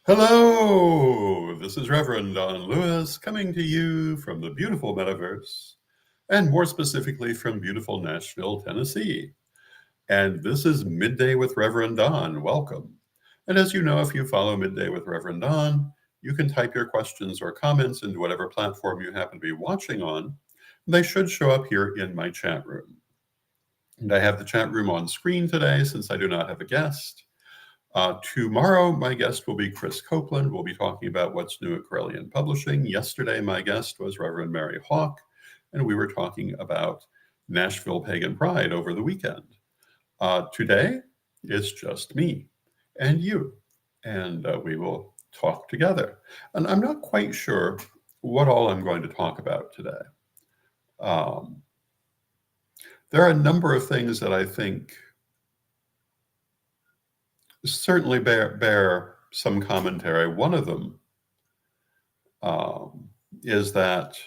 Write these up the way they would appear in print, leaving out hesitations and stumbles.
Hello, this is Reverend Don Lewis coming to you from the beautiful metaverse, and more specifically from beautiful Nashville, Tennessee. And this is Midday with Reverend Don. Welcome. And as you know, if you follow Midday with Reverend Don, you can type your questions or comments into whatever platform you happen to be watching on. They should show up here in my chat room. And I have the chat room on screen today since I do not have a guest. Tomorrow, my guest will be Chris Copeland. We'll be talking about what's new at Corellian Publishing. Yesterday, my guest was Reverend Mary Hawk, and we were talking about Nashville Pagan Pride over the weekend. Today, it's just me and you, and we will talk together. And I'm not quite sure what all I'm going to talk about today. There are a number of things that I think certainly bear some commentary. One of them is that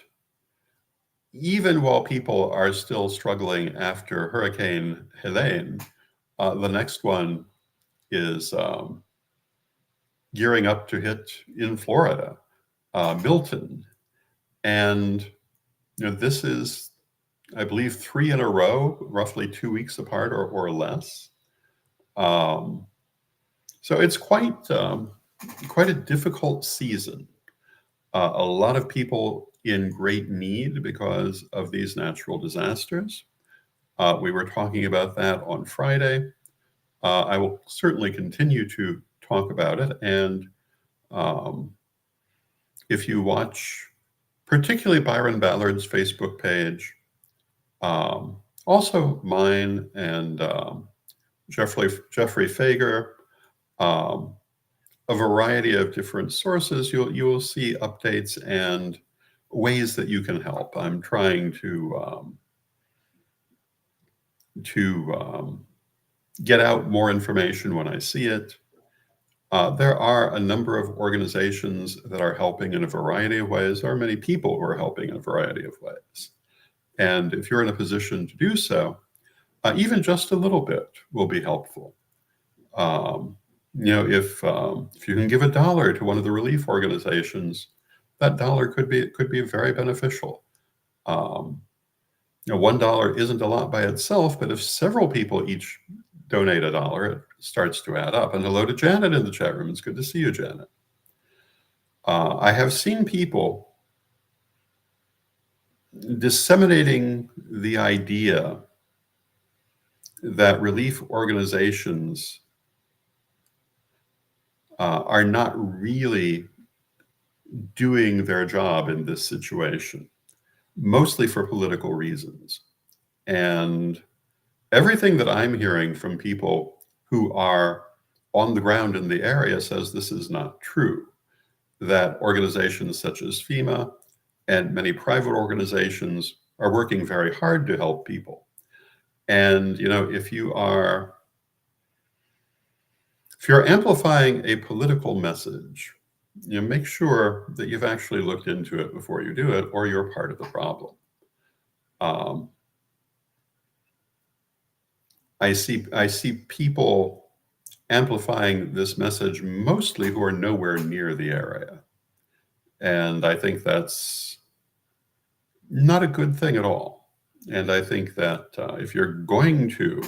even while people are still struggling after Hurricane Helene, the next one is gearing up to hit in Florida, Milton. And this is, I believe, 3 in a row, roughly 2 weeks apart or less. So it's quite a difficult season. A lot of people in great need because of these natural disasters. We were talking about that on Friday. I will certainly continue to talk about it. And if you watch, particularly Byron Ballard's Facebook page, also mine and Jeffrey Fager, a variety of different sources, you will see updates and ways that you can help. I'm trying to get out more information when I see it. There are a number of organizations that are helping in a variety of ways. There are many people who are helping in a variety of ways. And if you're in a position to do so, even just a little bit will be helpful. If you can give $1 to one of the relief organizations, that dollar could be very beneficial. $1 isn't a lot by itself, but if several people each donate $1, it starts to add up. And hello to Janet in the chat room. It's good to see you, Janet. I have seen people disseminating the idea that relief organizations are not really doing their job in this situation, mostly for political reasons. And everything that I'm hearing from people who are on the ground in the area says this is not true, that organizations such as FEMA and many private organizations are working very hard to help people. And, if you're amplifying a political message, make sure that you've actually looked into it before you do it, or you're part of the problem. I see people amplifying this message mostly who are nowhere near the area. And I think that's not a good thing at all. And I think that if you're going to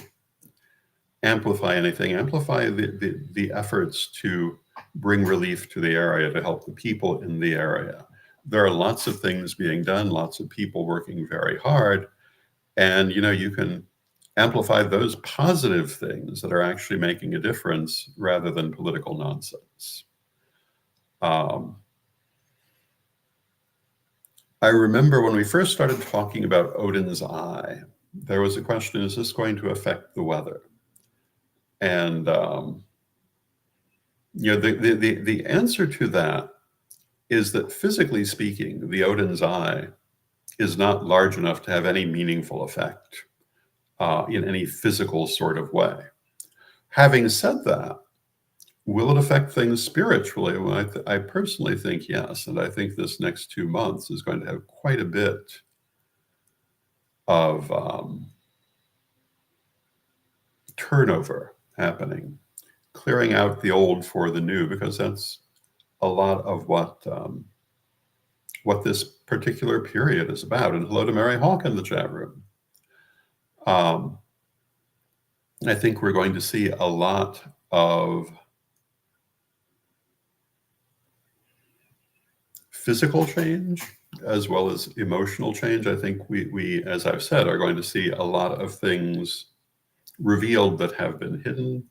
amplify anything, amplify the efforts to bring relief to the area, to help the people in the area. There are lots of things being done, lots of people working very hard. And, you can amplify those positive things that are actually making a difference rather than political nonsense. I remember when we first started talking about Odin's Eye, there was a question, is this going to affect the weather? And, the answer to that is that physically speaking, the Odin's Eye is not large enough to have any meaningful effect in any physical sort of way. Having said that, will it affect things spiritually? Well, I personally think yes, and I think this next 2 months is going to have quite a bit of turnover happening, clearing out the old for the new, because that's a lot of what this particular period is about. And hello to Mary Hawk in the chat room. I think we're going to see a lot of physical change as well as emotional change. I think we, as I've said, are going to see a lot of things revealed that have been hidden,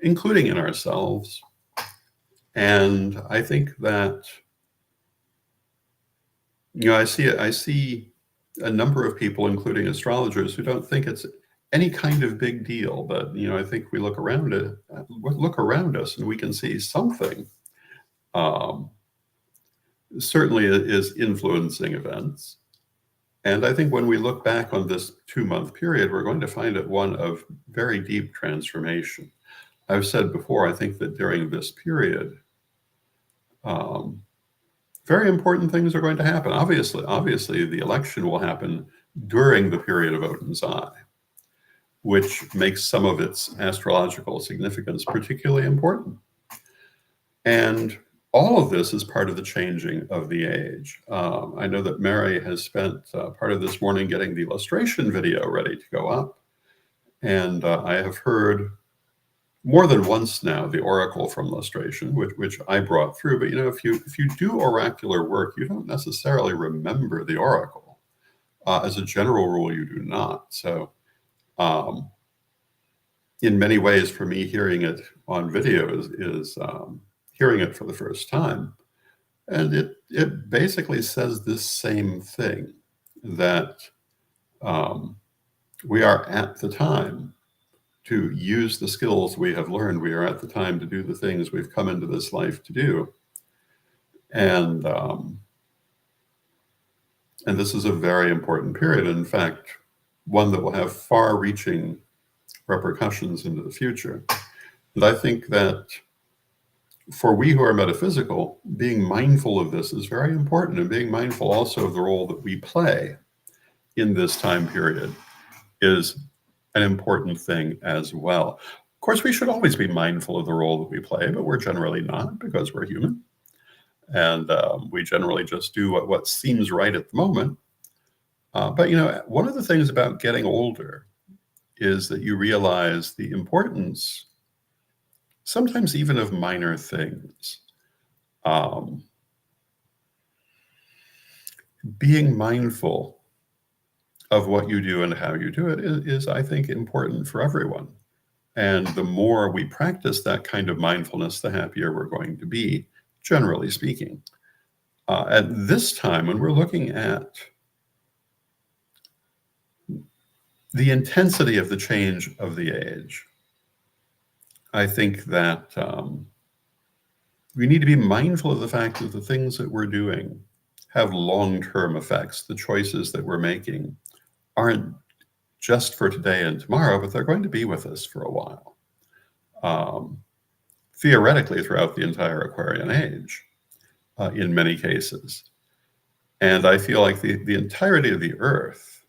including in ourselves. And I think that, I see a number of people, including astrologers, who don't think it's any kind of big deal. But I think we look around us, and we can see something. Certainly is influencing events. And I think when we look back on this 2-month period, we're going to find it one of very deep transformation. I've said before, I think that during this period, very important things are going to happen. Obviously, the election will happen during the period of Odin's Eye, which makes some of its astrological significance particularly important. And all of this is part of the changing of the age. I know that Mary has spent part of this morning getting the illustration video ready to go up. And I have heard more than once now the oracle from illustration, which I brought through. But if you do oracular work, you don't necessarily remember the oracle. As a general rule, you do not. So in many ways, for me, hearing it on video is hearing it for the first time. And it basically says this same thing, that we are at the time to use the skills we have learned. We are at the time to do the things we've come into this life to do. And this is a very important period. In fact, one that will have far-reaching repercussions into the future. And I think that for we who are metaphysical, being mindful of this is very important, and being mindful also of the role that we play in this time period is an important thing as well. Of course, we should always be mindful of the role that we play, but we're generally not, because we're human. And we generally just do what seems right at the moment. But one of the things about getting older is that you realize the importance, sometimes even of minor things. Being mindful of what you do and how you do it is, I think, important for everyone. And the more we practice that kind of mindfulness, the happier we're going to be, generally speaking. At this time, when we're looking at the intensity of the change of the age, I think that we need to be mindful of the fact that the things that we're doing have long-term effects. The choices that we're making aren't just for today and tomorrow, but they're going to be with us for a while. Theoretically, throughout the entire Aquarian age, in many cases. And I feel like the entirety of the Earth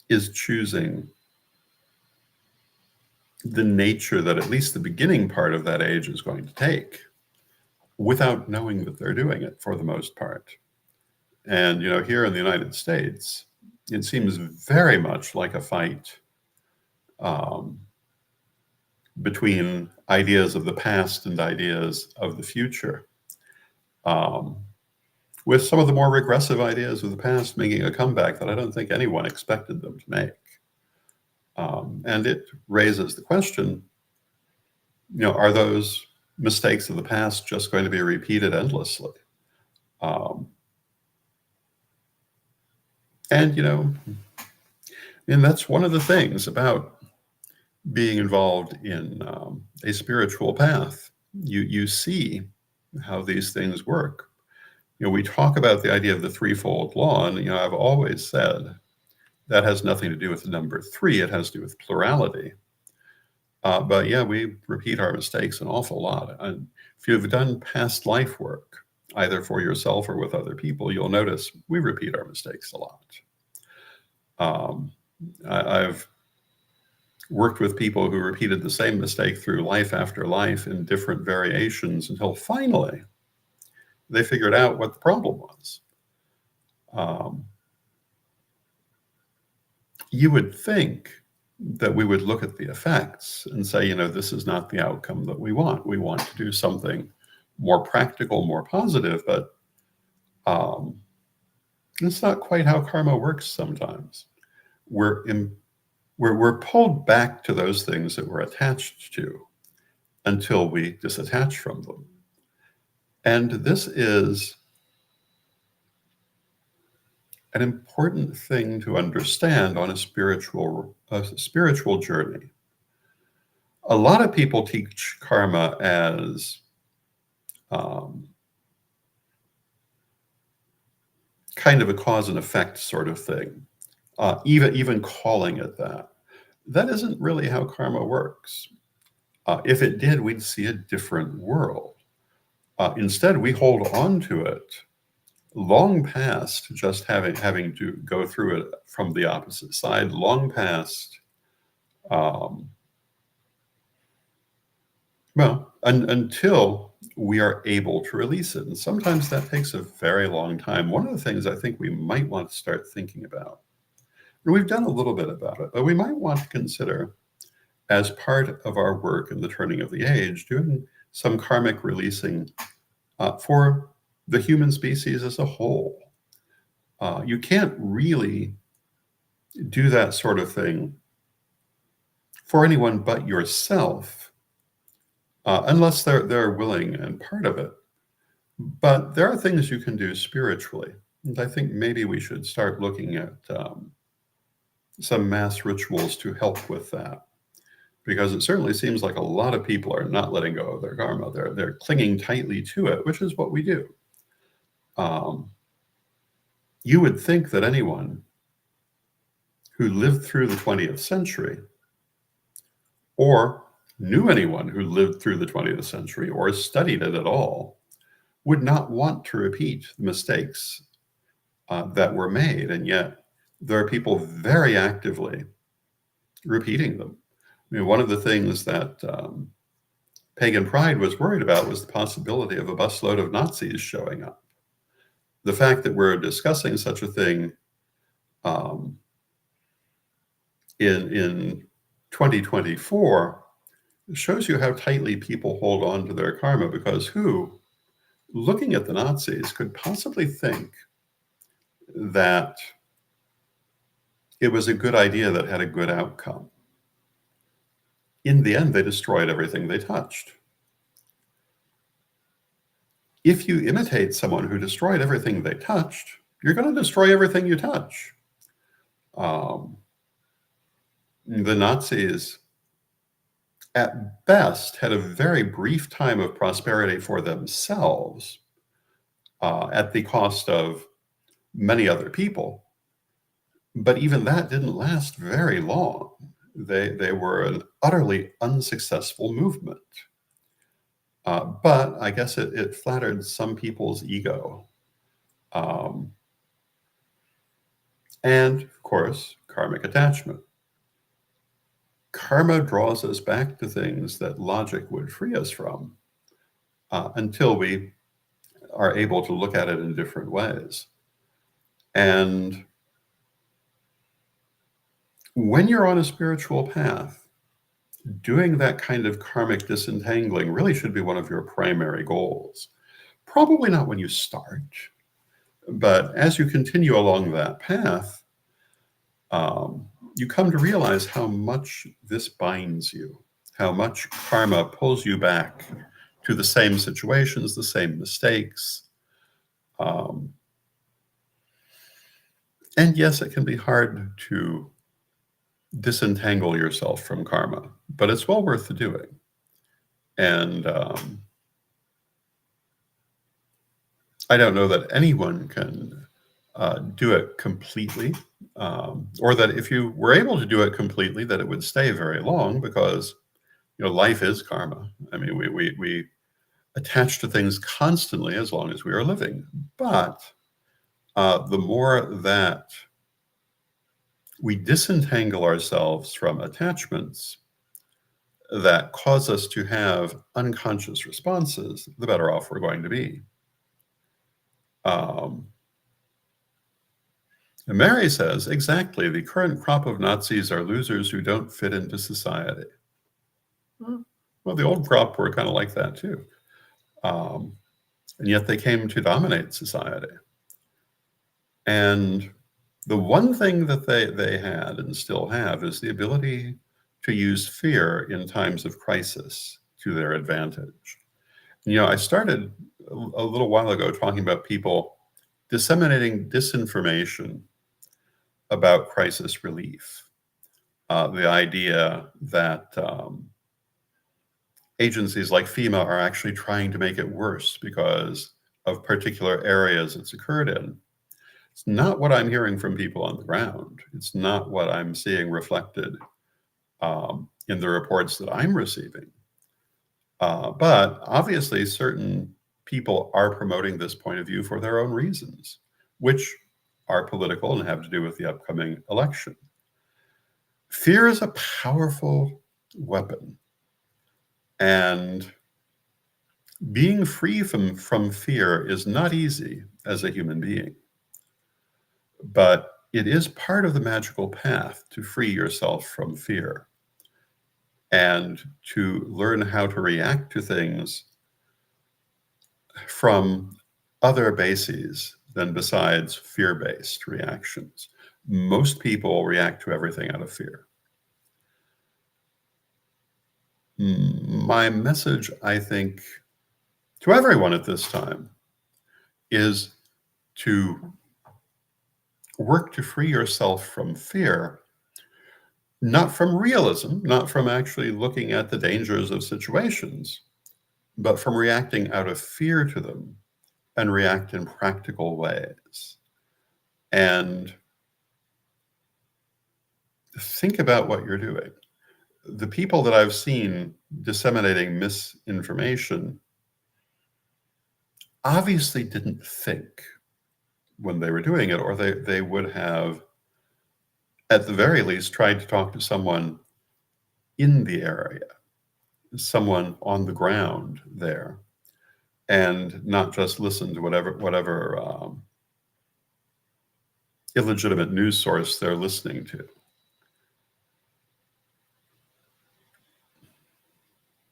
is choosing the nature that at least the beginning part of that age is going to take, without knowing that they're doing it for the most part. And here in the United States, it seems very much like a fight between ideas of the past and ideas of the future, with some of the more regressive ideas of the past making a comeback that I don't think anyone expected them to make. And it raises the question, are those mistakes of the past just going to be repeated endlessly? And that's one of the things about being involved in a spiritual path. You see how these things work. We talk about the idea of the threefold law, and I've always said that has nothing to do with the number 3. It has to do with plurality. But yeah, we repeat our mistakes an awful lot. And if you've done past life work, either for yourself or with other people, you'll notice we repeat our mistakes a lot. I've worked with people who repeated the same mistake through life after life in different variations until finally they figured out what the problem was. Um, you would think that we would look at the effects and say, you know, this is not the outcome that we want. We want to do something more practical, more positive, but um, it's not quite how karma works sometimes. We're, in, we're pulled back to those things that we're attached to until we disattach from them. And this is an important thing to understand on a spiritual journey. A lot of people teach karma as um, kind of a cause and effect sort of thing, even calling it that. That isn't really how karma works. If it did, we'd see a different world. Instead, we hold on to it long past just having to go through it from the opposite side, long past, um, until we are able to release it. And sometimes that takes a very long time. One of the things I think we might want to start thinking about, and we've done a little bit about it, but we might want to consider as part of our work in the turning of the age, doing some karmic releasing for the human species as a whole. You can't really do that sort of thing for anyone but yourself, unless they're willing and part of it. But there are things you can do spiritually. And I think maybe we should start looking at some mass rituals to help with that. Because it certainly seems like a lot of people are not letting go of their karma. They're clinging tightly to it, which is what we do. You would think that anyone who lived through the 20th century or knew anyone who lived through the 20th century or studied it at all would not want to repeat the mistakes that were made. And yet there are people very actively repeating them. I mean, one of the things that pagan pride was worried about was the possibility of a busload of Nazis showing up. The fact that we're discussing such a thing in 2024 shows you how tightly people hold on to their karma, because who, looking at the Nazis, could possibly think that it was a good idea that had a good outcome? In the end, they destroyed everything they touched. If you imitate someone who destroyed everything they touched, you're going to destroy everything you touch. The Nazis, at best, had a very brief time of prosperity for themselves at the cost of many other people. But even that didn't last very long. They were an utterly unsuccessful movement. But I guess it flattered some people's ego. And of course, karmic attachment. Karma draws us back to things that logic would free us from until we are able to look at it in different ways. And when you're on a spiritual path, doing that kind of karmic disentangling really should be one of your primary goals. Probably not when you start, but as you continue along that path, you come to realize how much this binds you, how much karma pulls you back to the same situations, the same mistakes. And yes, it can be hard to disentangle yourself from karma, but it's well worth the doing. And I don't know that anyone can do it completely, or that if you were able to do it completely, that it would stay very long, because life is karma. I mean, we attach to things constantly as long as we are living. But the more that we disentangle ourselves from attachments that cause us to have unconscious responses, the better off we're going to be. And Mary says, exactly, the current crop of Nazis are losers who don't fit into society. Well, the old crop were kind of like that too. And yet they came to dominate society. And the one thing that they had and still have is the ability to use fear in times of crisis to their advantage. I started a little while ago talking about people disseminating disinformation about crisis relief. The idea that agencies like FEMA are actually trying to make it worse because of particular areas it's occurred in. It's not what I'm hearing from people on the ground. It's not what I'm seeing reflected in the reports that I'm receiving. But obviously, certain people are promoting this point of view for their own reasons, which are political and have to do with the upcoming election. Fear is a powerful weapon. And being free from fear is not easy as a human being. But it is part of the magical path to free yourself from fear and to learn how to react to things from other bases than besides fear-based reactions. Most people react to everything out of fear. My message, I think, to everyone at this time is to work to free yourself from fear, not from realism, not from actually looking at the dangers of situations, but from reacting out of fear to them and react in practical ways. And think about what you're doing. The people that I've seen disseminating misinformation obviously didn't think when they were doing it, or they would have, at the very least, tried to talk to someone in the area, someone on the ground there, and not just listen to whatever illegitimate news source they're listening to.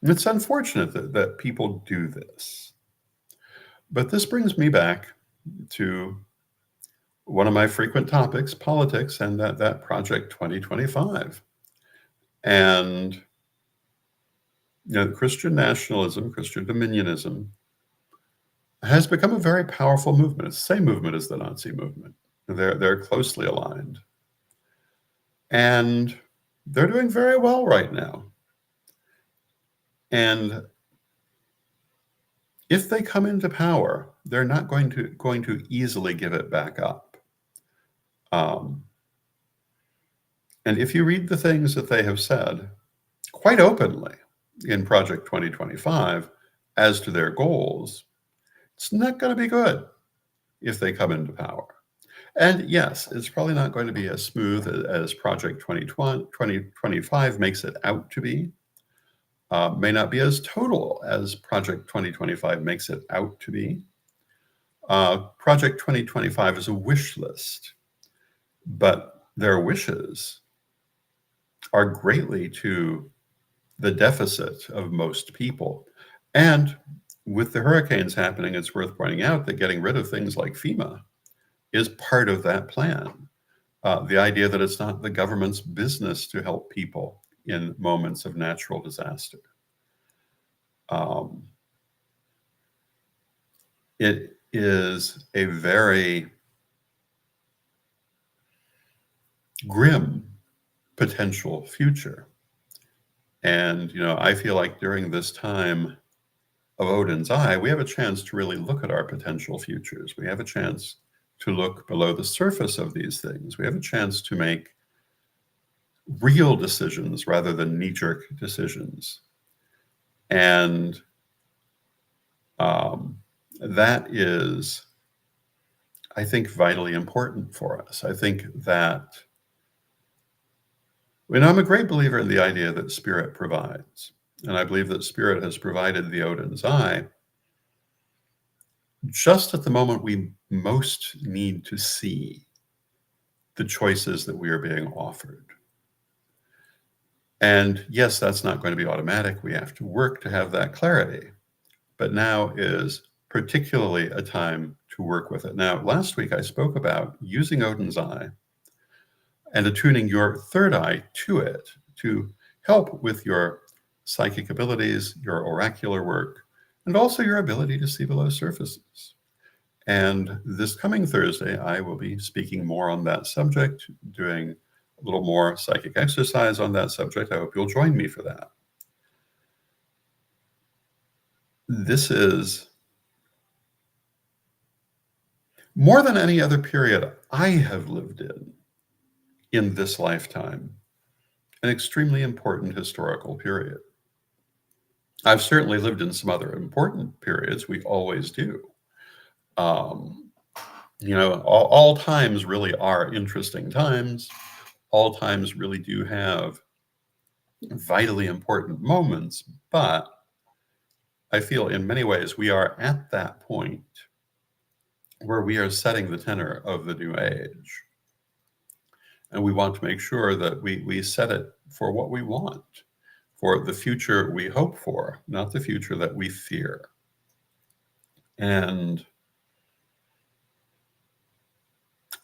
And it's unfortunate that people do this. But this brings me back to one of my frequent topics, politics, and that Project 2025. And Christian nationalism, Christian dominionism, has become a very powerful movement. It's the same movement as the Nazi movement. They're closely aligned. And they're doing very well right now. And if they come into power, they're not going to easily give it back up. And if you read the things that they have said quite openly in Project 2025 as to their goals, it's not going to be good if they come into power. And yes, it's probably not going to be as smooth as Project 2025 makes it out to be. May not be as total as Project 2025 makes it out to be. Project 2025 is a wish list, but their wishes are greatly to the deficit of most people. And with the hurricanes happening, it's worth pointing out that getting rid of things like FEMA is part of that plan. The idea that it's not the government's business to help people in moments of natural disaster. It is a very grim potential future. And, I feel like during this time of Odin's Eye, we have a chance to really look at our potential futures. We have a chance to look below the surface of these things. We have a chance to make real decisions rather than knee-jerk decisions. And that is, I think, vitally important for us. I think that And I'm a great believer in the idea that spirit provides. And I believe that spirit has provided the Odin's Eye just at the moment we most need to see the choices that we are being offered. And yes, that's not going to be automatic. We have to work to have that clarity. But now is particularly a time to work with it. Now, last week I spoke about using Odin's Eye and attuning your third eye to it to help with your psychic abilities, your oracular work, and also your ability to see below surfaces. And this coming Thursday, I will be speaking more on that subject, doing a little more psychic exercise on that subject. I hope you'll join me for that. This is, more than any other period I have lived in this lifetime, an extremely important historical period. I've certainly lived in some other important periods. We always do. All times really are interesting times. All times really do have vitally important moments, but I feel in many ways we are at that point where we are setting the tenor of the new age. And we want to make sure that we set it for what we want, for the future we hope for, not the future that we fear. And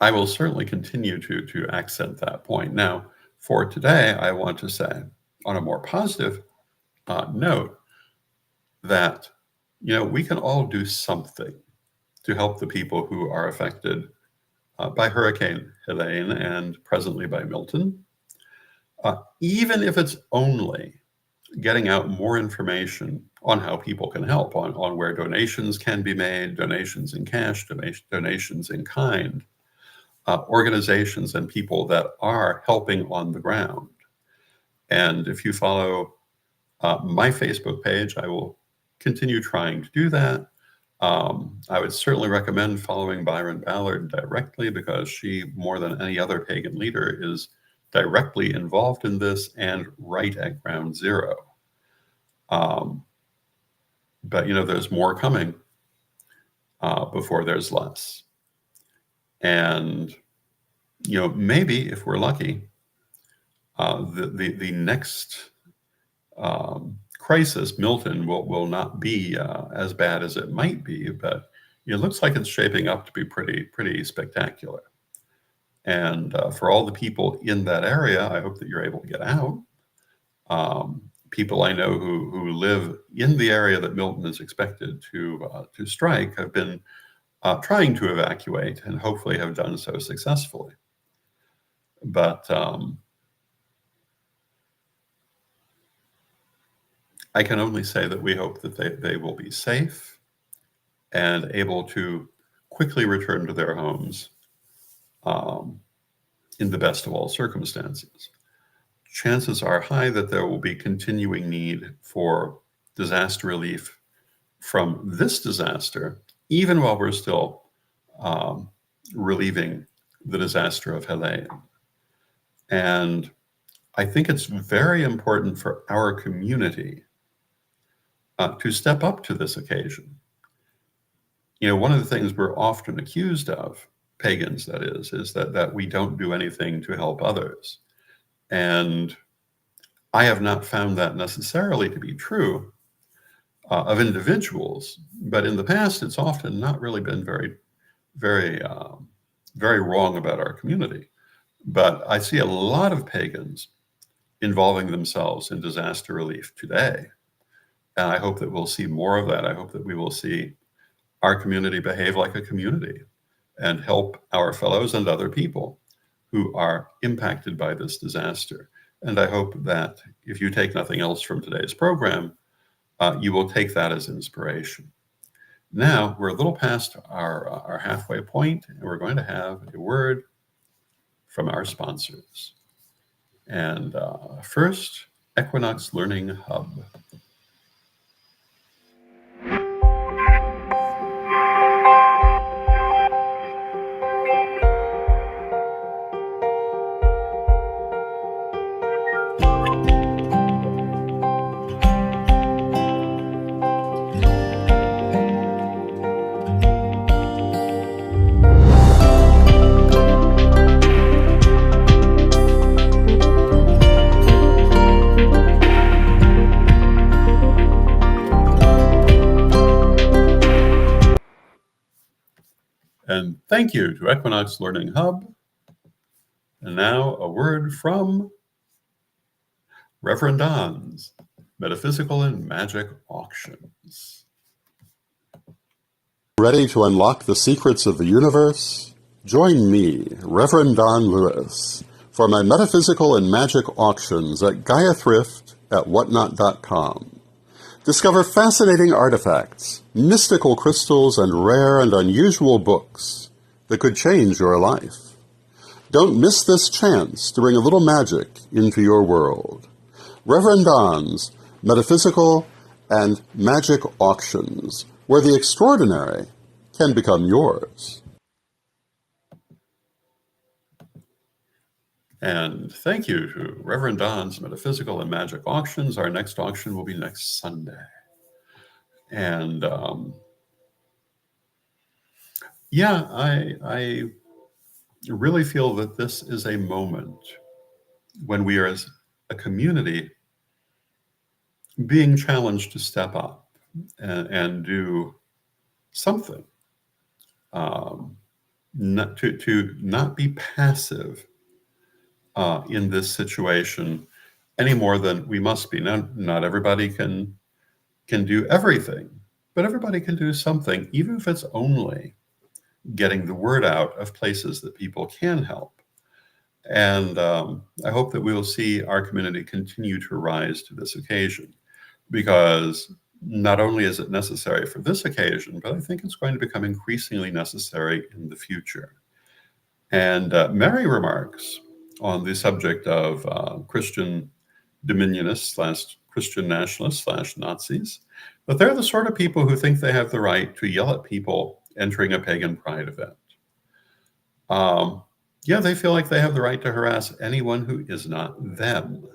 I will certainly continue to accent that point. Now, for today, I want to say, on a more positive note, that we can all do something to help the people who are affected by Hurricane Helene and presently by Milton, even if it's only getting out more information on how people can help, on where donations can be made, donations in cash, donations in kind, organizations and people that are helping on the ground. And if you follow my Facebook page, I will continue trying to do that. I would certainly recommend following Byron Ballard directly, because she, more than any other pagan leader, is directly involved in this and right at ground zero. But there's more coming before there's less. And maybe if we're lucky, the next crisis, Milton, will not be as bad as it might be, but it looks like it's shaping up to be pretty spectacular. And for all the people in that area, I hope that you're able to get out. People I know who live in the area that Milton is expected to strike have been trying to evacuate and hopefully have done so successfully. But I can only say that we hope that they will be safe and able to quickly return to their homes in the best of all circumstances. Chances are high that there will be continuing need for disaster relief from this disaster, even while we're still relieving the disaster of Helene. And I think it's very important for our community to step up to this occasion. One of the things we're often accused of, pagans that is that we don't do anything to help others. And I have not found that necessarily to be true of individuals, but in the past, it's often not really been very wrong about our community. But I see a lot of pagans involving themselves in disaster relief today. And I hope that we'll see more of that. I hope that we will see our community behave like a community and help our fellows and other people who are impacted by this disaster. And I hope that if you take nothing else from today's program, you will take that as inspiration. Now, we're a little past our halfway point, and we're going to have a word from our sponsors. And first, Equinox Learning Hub. And thank you to Equinox Learning Hub. And now a word from Reverend Don's Metaphysical and Magic Auctions. Ready to unlock the secrets of the universe? Join me, Reverend Don Lewis, for my metaphysical and magic auctions at Gaia Thrift at whatnot.com. Discover fascinating artifacts, mystical crystals, and rare and unusual books that could change your life. Don't miss this chance to bring a little magic into your world. Reverend Don's Metaphysical and Magic Auctions, where the extraordinary can become yours. And thank you to Reverend Don's Metaphysical and Magic Auctions. Our next auction will be next Sunday. And I really feel that this is a moment when we are, as a community, being challenged to step up and do something, not be passive in this situation any more than we must be. Now, not everybody can do everything, but everybody can do something, even if it's only getting the word out of places that people can help. And I hope that we will see our community continue to rise to this occasion, because not only is it necessary for this occasion, but I think it's going to become increasingly necessary in the future. And Mary remarks on the subject of Christian dominionists / Christian nationalists / Nazis, but they're the sort of people who think they have the right to yell at people entering a pagan pride event. They feel like they have the right to harass anyone who is not them.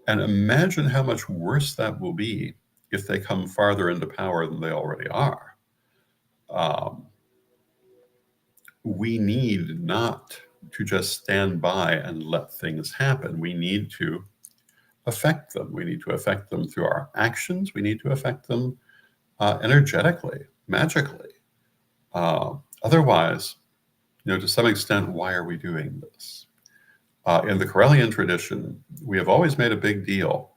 And imagine how much worse that will be if they come farther into power than they already are. We need not to just stand by and let things happen. We need to affect them. We need to affect them through our actions. We need to affect them energetically, magically. Otherwise, to some extent, why are we doing this? In the Corellian tradition, we have always made a big deal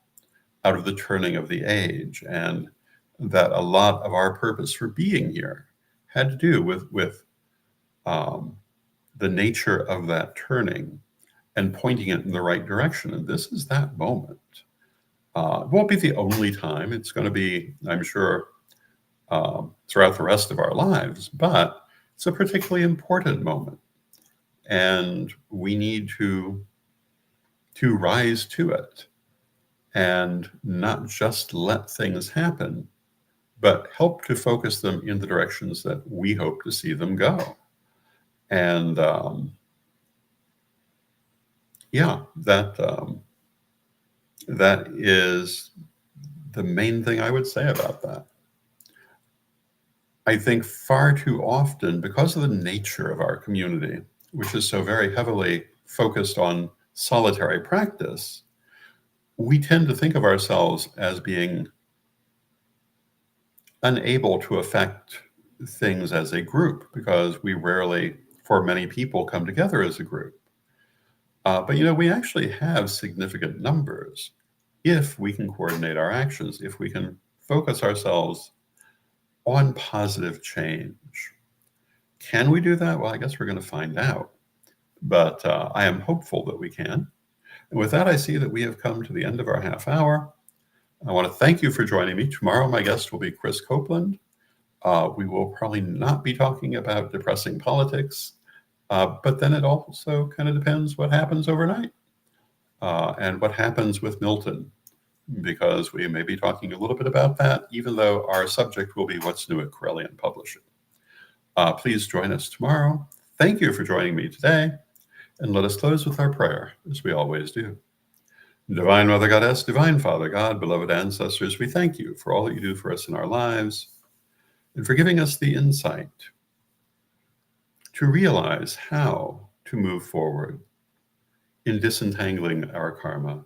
out of the turning of the age, and that a lot of our purpose for being here had to do with the nature of that turning and pointing it in the right direction. And this is that moment. It won't be the only time. It's going to be, I'm sure, throughout the rest of our lives, but it's a particularly important moment. And we need to rise to it and not just let things happen, but help to focus them in the directions that we hope to see them go. And that is the main thing I would say about that. I think far too often, because of the nature of our community, which is so very heavily focused on solitary practice, we tend to think of ourselves as being unable to affect things as a group, because we rarely, for many people, come together as a group. But we actually have significant numbers if we can coordinate our actions, if we can focus ourselves on positive change. Can we do that? Well, I guess we're going to find out. But I am hopeful that we can. And with that, I see that we have come to the end of our half hour. I want to thank you for joining me. Tomorrow, my guest will be Chris Copeland. We will probably not be talking about depressing politics, but then it also kind of depends what happens overnight and what happens with Milton, because we may be talking a little bit about that, even though our subject will be what's new at Corellian Publishing. Please join us tomorrow. Thank you for joining me today. And let us close with our prayer, as we always do. Divine Mother Goddess, Divine Father God, beloved ancestors, we thank you for all that you do for us in our lives and for giving us the insight to realize how to move forward in disentangling our karma,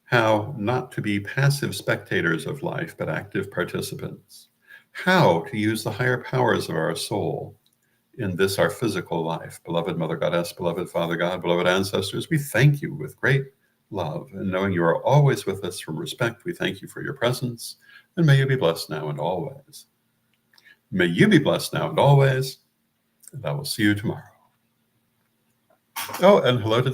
how not to be passive spectators of life, but active participants, how to use the higher powers of our soul in this, our physical life. Beloved Mother Goddess, beloved Father God, beloved ancestors, we thank you with great love. And knowing you are always with us from respect, we thank you for your presence. And may you be blessed now and always. May you be blessed now and always. And I will see you tomorrow. Oh, and hello to